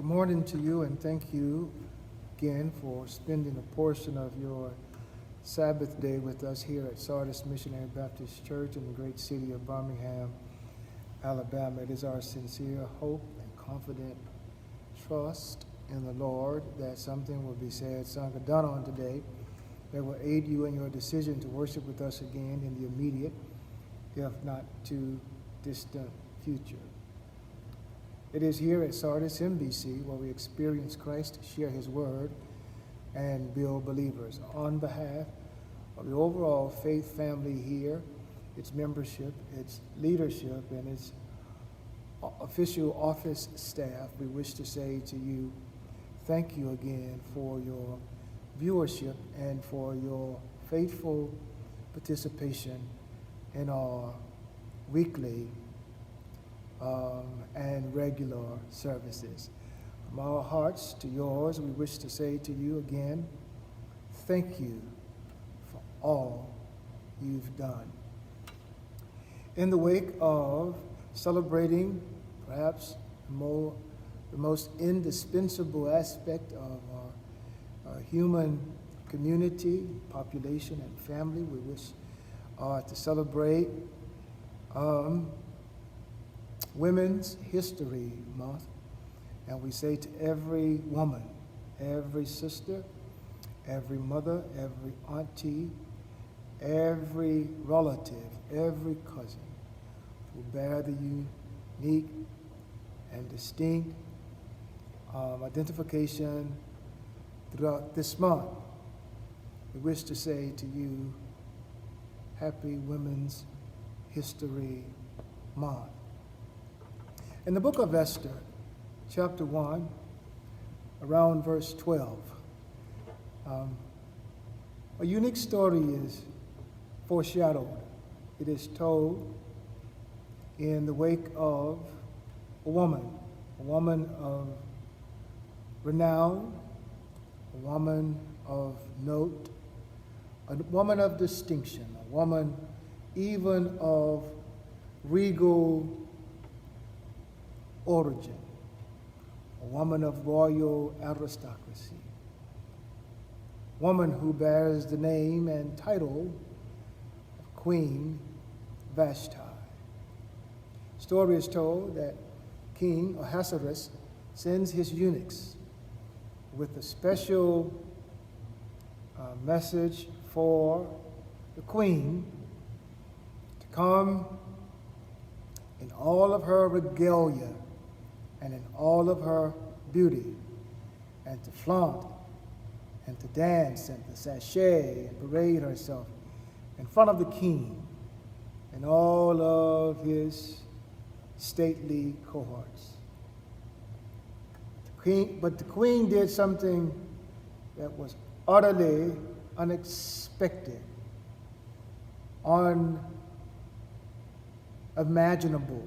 Good morning to you, and thank you again for spending a portion of your Sabbath day with us here at Sardis Missionary Baptist Church in the great city of Birmingham, Alabama. It is our sincere hope and confident trust in the Lord that something will be said, sung, or done on today that will aid you in your decision to worship with us again in the immediate, if not too distant future. It is here at SardisMBC where we experience Christ, share his word, and build believers. On behalf of the overall faith family here, its membership, its leadership, and its official office staff, we wish to say to you, thank you again for your viewership and for your faithful participation in our weekly and regular services. From our hearts to yours, we wish to say to you again, thank you for all you've done. In the wake of celebrating perhaps the most indispensable aspect of our human community, population, and family, we wish to celebrate Women's History Month, and we say to every woman, every sister, every mother, every auntie, every relative, every cousin who bear the unique and distinct identification throughout this month, we wish to say to you, Happy Women's History Month. In the book of Esther, chapter 1, around verse 12, a unique story is foreshadowed. It is told in the wake of a woman of renown, a woman of note, a woman of distinction, a woman even of regal origin, a woman of royal aristocracy, woman who bears the name and title of Queen Vashti. Story is told that King Ahasuerus sends his eunuchs with a special message for the queen to come in all of her regalia and in all of her beauty, and to flaunt and to dance and to sashay and parade herself in front of the king and all of his stately cohorts. But the queen did something that was utterly unexpected, unimaginable.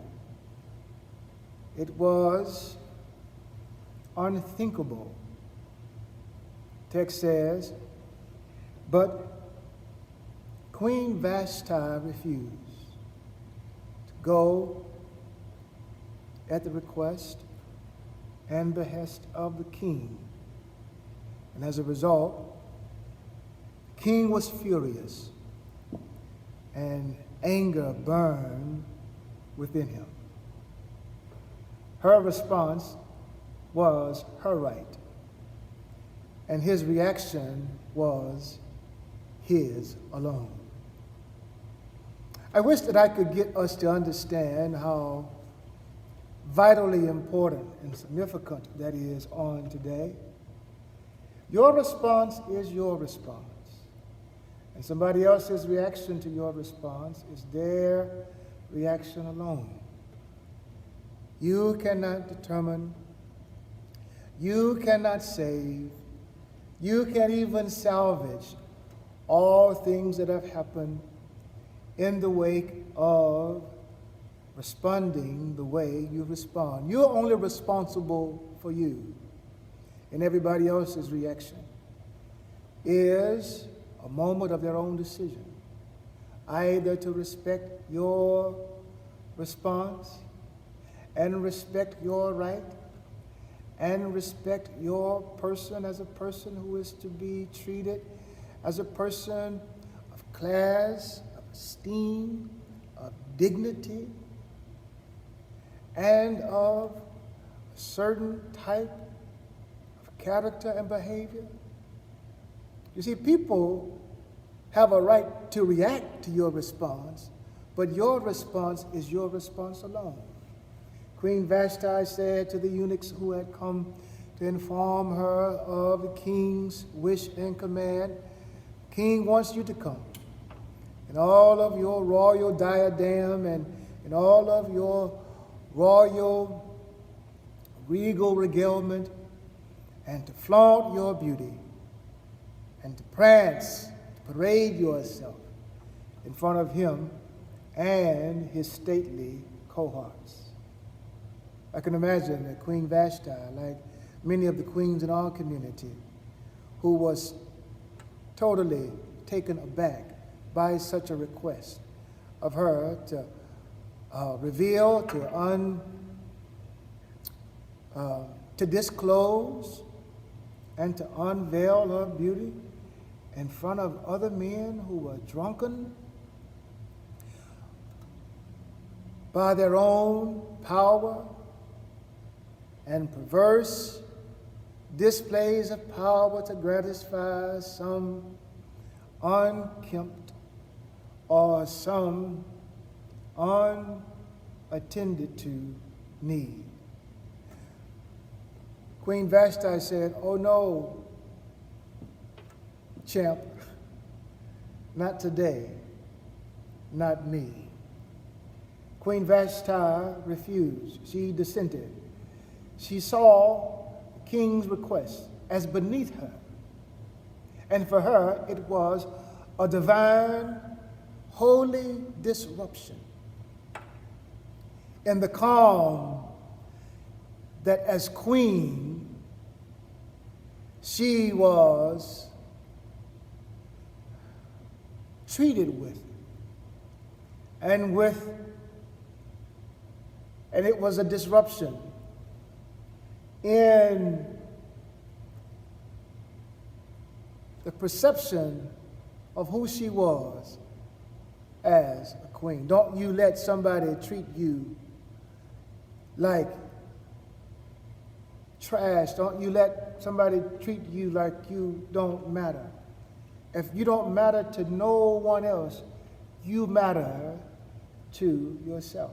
It was unthinkable. Text says, but Queen Vashti refused to go at the request and behest of the king. And as a result, the king was furious, and anger burned within him. Her response was her right, and his reaction was his alone. I wish that I could get us to understand how vitally important and significant that is on today. Your response is your response, and somebody else's reaction to your response is their reaction alone. You cannot determine, you cannot save, you can't even salvage all things that have happened in the wake of responding the way you respond. You're only responsible for you, and everybody else's reaction is a moment of their own decision, either to respect your response and respect your right and respect your person as a person who is to be treated as a person of class, of esteem, of dignity, and of a certain type of character and behavior. You see, people have a right to react to your response, but your response is your response alone. Queen Vashti said to the eunuchs who had come to inform her of the king's wish and command, "The king wants you to come in all of your royal diadem and in all of your royal regal regalement, and to flaunt your beauty and to prance, to parade yourself in front of him and his stately cohorts." I can imagine that Queen Vashti, like many of the queens in our community, who was totally taken aback by such a request of her to reveal, to disclose, and to unveil her beauty in front of other men who were drunken by their own power and perverse displays of power to gratify some unkempt or some unattended to need. Queen Vashti said, "Oh no, champ, not today, not me." Queen Vashti refused. She dissented. She saw the king's request as beneath her. And for her, it was a divine, holy disruption in the calm that as queen she was treated with. And it was a disruption in the perception of who she was as a queen. Don't you let somebody treat you like trash. Don't you let somebody treat you like you don't matter. If you don't matter to no one else, you matter to yourself.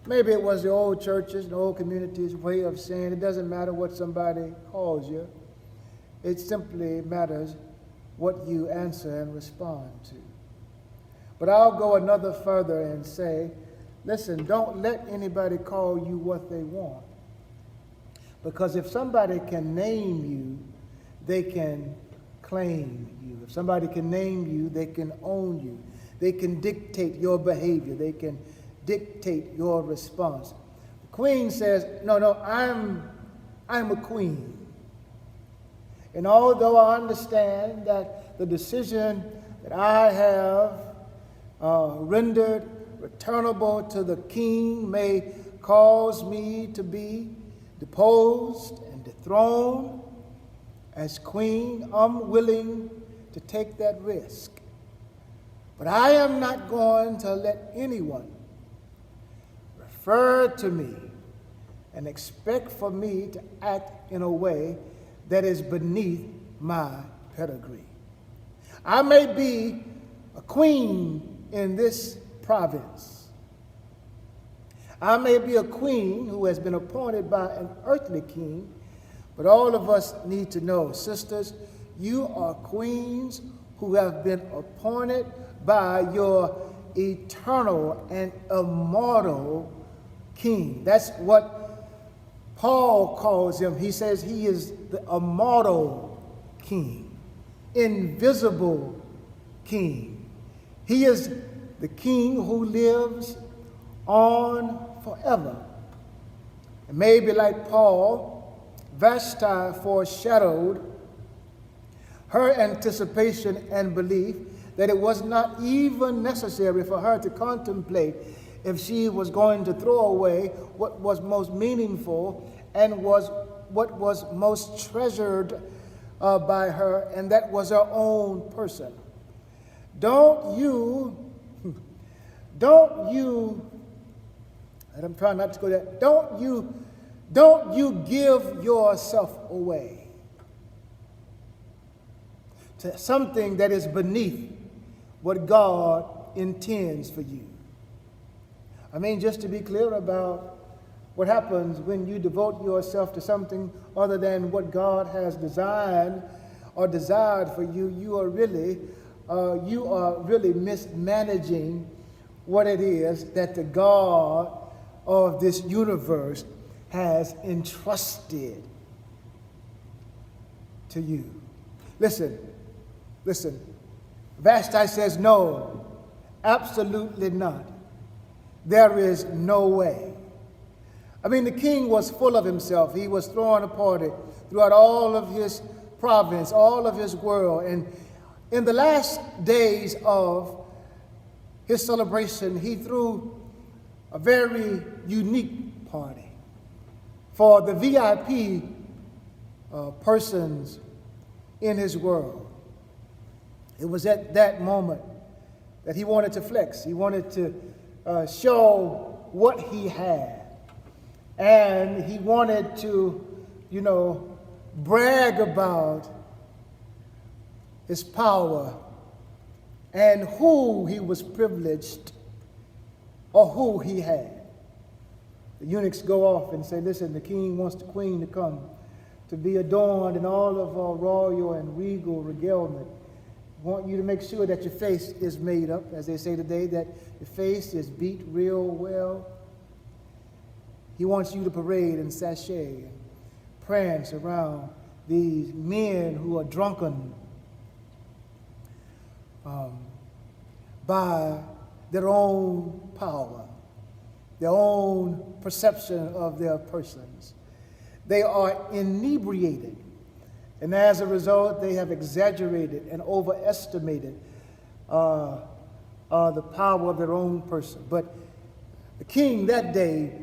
Maybe it was the old churches and old communities' way of saying it doesn't matter what somebody calls you. It simply matters what you answer and respond to. But I'll go another further and say, listen, don't let anybody call you what they want. Because if somebody can name you, they can claim you. If somebody can name you, they can own you. They can dictate your behavior. They can dictate your response. The queen says, no, I'm a queen. And although I understand that the decision that I have rendered returnable to the king may cause me to be deposed and dethroned as queen, I'm willing to take that risk. But I am not going to let anyone refer to me and expect for me to act in a way that is beneath my pedigree. I may be a queen in this province. I may be a queen who has been appointed by an earthly king, but all of us need to know, sisters, you are queens who have been appointed by your eternal and immortal king. That's what Paul calls him. He says he is the immortal king, invisible king. He is the king who lives on forever. And maybe like Paul, Vashti foreshadowed her anticipation and belief that it was not even necessary for her to contemplate if she was going to throw away what was most meaningful and was what was most treasured by her, and that was her own person. Don't you, and I'm trying not to go there, don't you give yourself away to something that is beneath what God intends for you. I mean, just to be clear about what happens when you devote yourself to something other than what God has designed or desired for you, you are really mismanaging what it is that the God of this universe has entrusted to you. Listen. Vashti says, no, absolutely not. There is no way. I mean, the king was full of himself. He was throwing a party throughout all of his province, all of his world. And in the last days of his celebration, he threw a very unique party for the VIP persons in his world. It was at that moment that he wanted to flex. He wanted to show what he had. And he wanted to, brag about his power and who he was privileged or who he had. The eunuchs go off and say, listen, the king wants the queen to come to be adorned in all of our royal and regal regalement. Want you to make sure that your face is made up, as they say today, that your face is beat real well. He wants you to parade and sashay and prance around these men who are drunken by their own power, their own perception of their persons. They are inebriated. And as a result, they have exaggerated and overestimated the power of their own person. But the king that day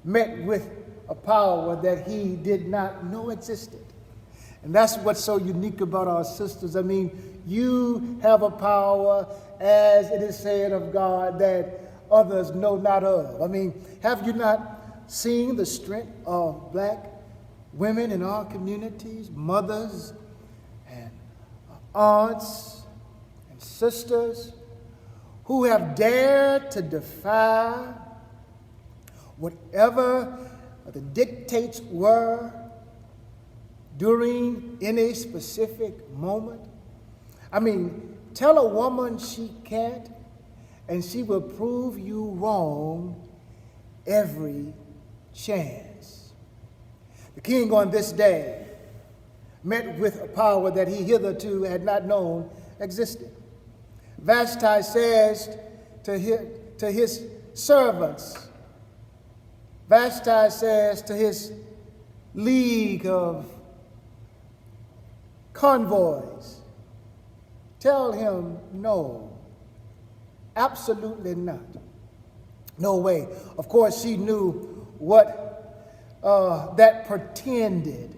met with a power that he did not know existed. And that's what's so unique about our sisters. I mean, you have a power, as it is said of God, that others know not of. I mean, have you not seen the strength of black women in our communities, mothers and aunts and sisters, who have dared to defy whatever the dictates were during any specific moment? I mean, tell a woman she can't, and she will prove you wrong every chance. The king on this day met with a power that he hitherto had not known existed. Vashti says to his servants, Vashti says to his league of convoys, tell him no, absolutely not. No way. Of course, she knew what that pretended.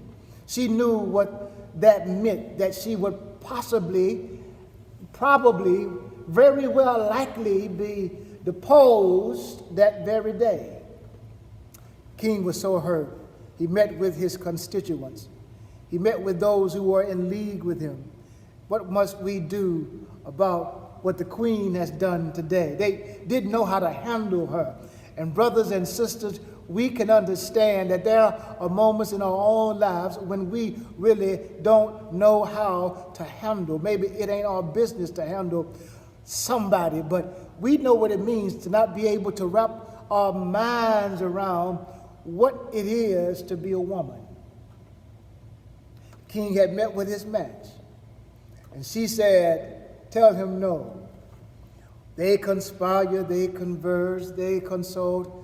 She knew what that meant, that she would probably, very well likely be deposed that very day. King was so hurt. He met with his constituents. He met with those who were in league with him. What must we do about what the queen has done today? They didn't know how to handle her. And brothers and sisters, we can understand that there are moments in our own lives when we really don't know how to handle. Maybe it ain't our business to handle somebody, but we know what it means to not be able to wrap our minds around what it is to be a woman. The king had met with his match, and she said, tell him no. They conspire, they converse, they consult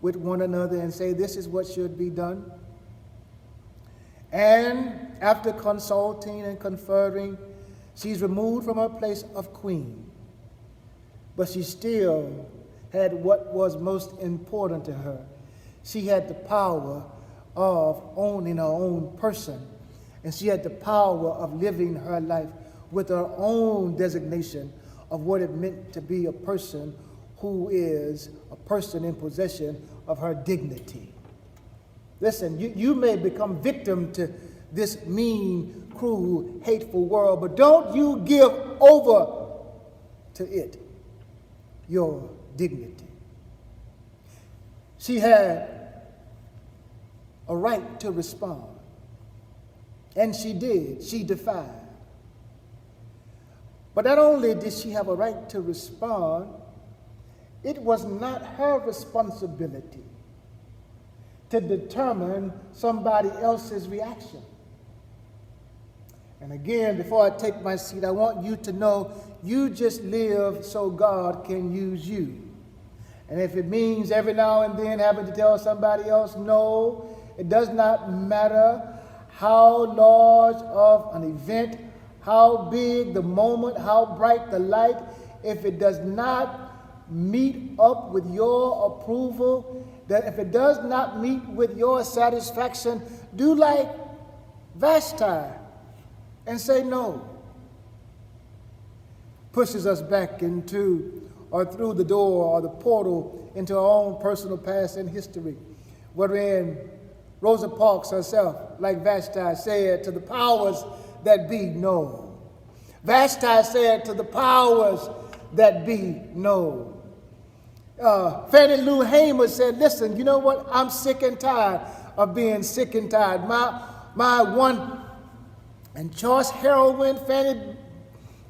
with one another and say, this is what should be done. And after consulting and conferring, she's removed from her place of queen. But she still had what was most important to her. She had the power of owning her own person. And she had the power of living her life with her own designation of what it meant to be a person who is a person in possession of her dignity. Listen, you may become victim to this mean, cruel, hateful world, but don't you give over to it your dignity. She had a right to respond, and she did. She defied. But not only did she have a right to respond, it was not her responsibility to determine somebody else's reaction. And again, before I take my seat, I want you to know you just live so God can use you. And if it means every now and then having to tell somebody else no, it does not matter how large of an event, how big the moment, how bright the light, if it does not meet up with your approval, that if it does not meet with your satisfaction, do like Vashti and say no. Pushes us back into or through the door or the portal into our own personal past and history, wherein Rosa Parks herself, like Vashti, said to the powers that be, no. Vashti said to the powers that be, no. Fannie Lou Hamer said, listen, you know what? I'm sick and tired of being sick and tired. My one and choice heroine,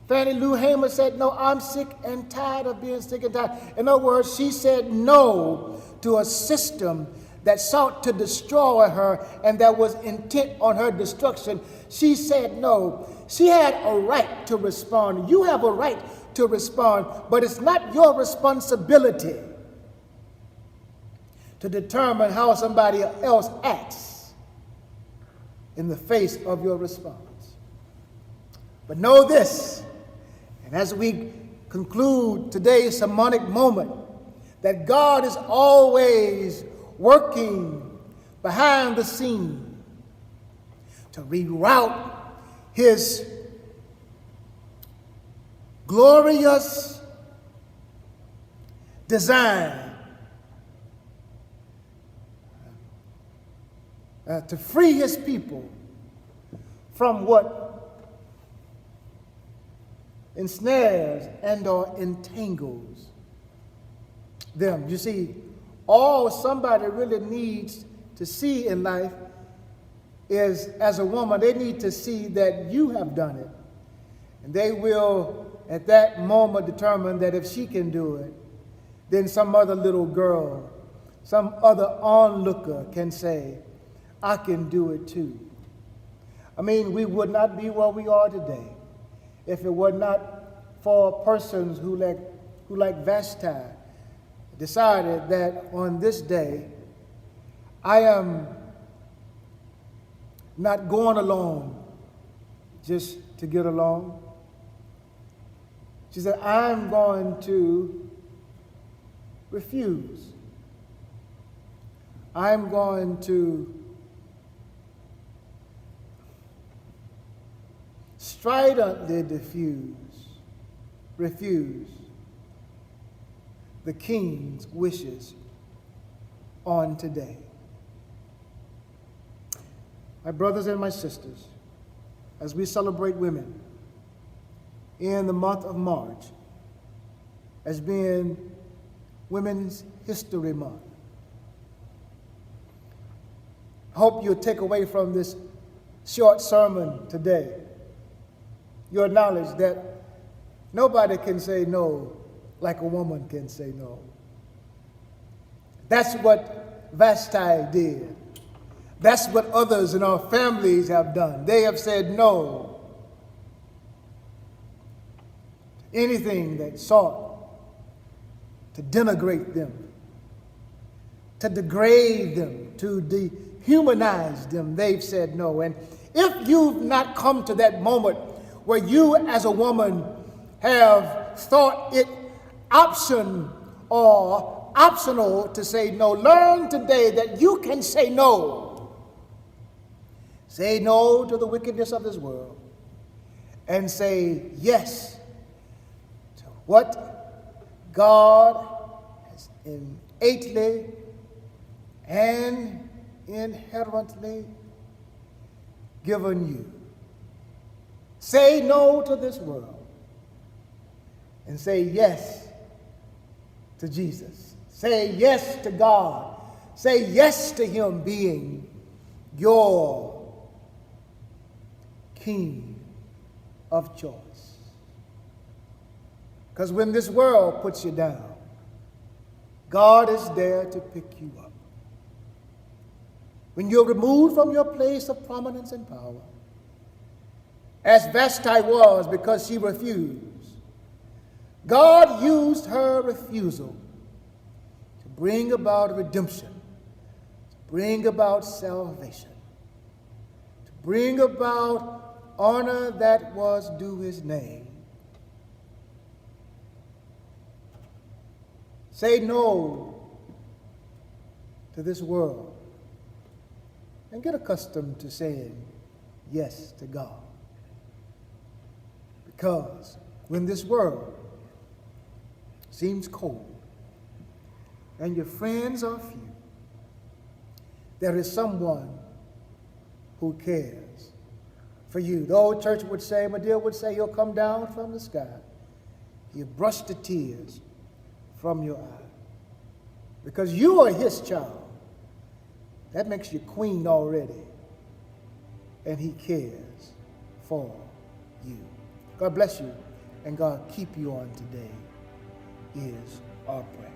Fannie Lou Hamer said, no, I'm sick and tired of being sick and tired. In other words, she said no to a system that sought to destroy her and that was intent on her destruction. She said no. She had a right to respond. You have a right to respond, but it's not your responsibility to determine how somebody else acts in the face of your response. But know this, and as we conclude today's sermonic moment, that God is always working behind the scene to reroute his glorious design to free his people from what ensnares and or entangles them. You see, all somebody really needs to see in life is, as a woman, they need to see that you have done it. And they will, at that moment, determine that if she can do it, then some other little girl, some other onlooker can say, I can do it too. I mean, we would not be where we are today if it were not for persons who like Vashti, decided that on this day, I am not going along just to get along. She said, I'm going to refuse. I'm going to stridently refuse the king's wishes on today. My brothers and my sisters, as we celebrate women in the month of March as being Women's History Month, I hope you'll take away from this short sermon today your knowledge that nobody can say no like a woman can say no. That's what Vashti did. That's what others in our families have done. They have said no. Anything that sought to denigrate them, to degrade them, to dehumanize them, they've said no. And if you've not come to that moment where you as a woman have thought it option or optional to say no, learn today that you can say no Say no to the wickedness of this world and say yes to what God has innately and inherently given you. Say no to this world and say yes to Jesus. Say yes to God. Say yes to Him being your King of choice. Because when this world puts you down, God is there to pick you up. When you're removed from your place of prominence and power, as Vashti was because she refused, God used her refusal to bring about redemption, to bring about salvation, to bring about honor that was due His name. Say no to this world and get accustomed to saying yes to God. Because when this world seems cold and your friends are few, there is someone who cares for you. The old church would say, Medea would say, He'll come down from the sky. He'll brush the tears from your eye. Because you are His child. That makes you queen already. And He cares for you. God bless you, and God keep you on today is our prayer.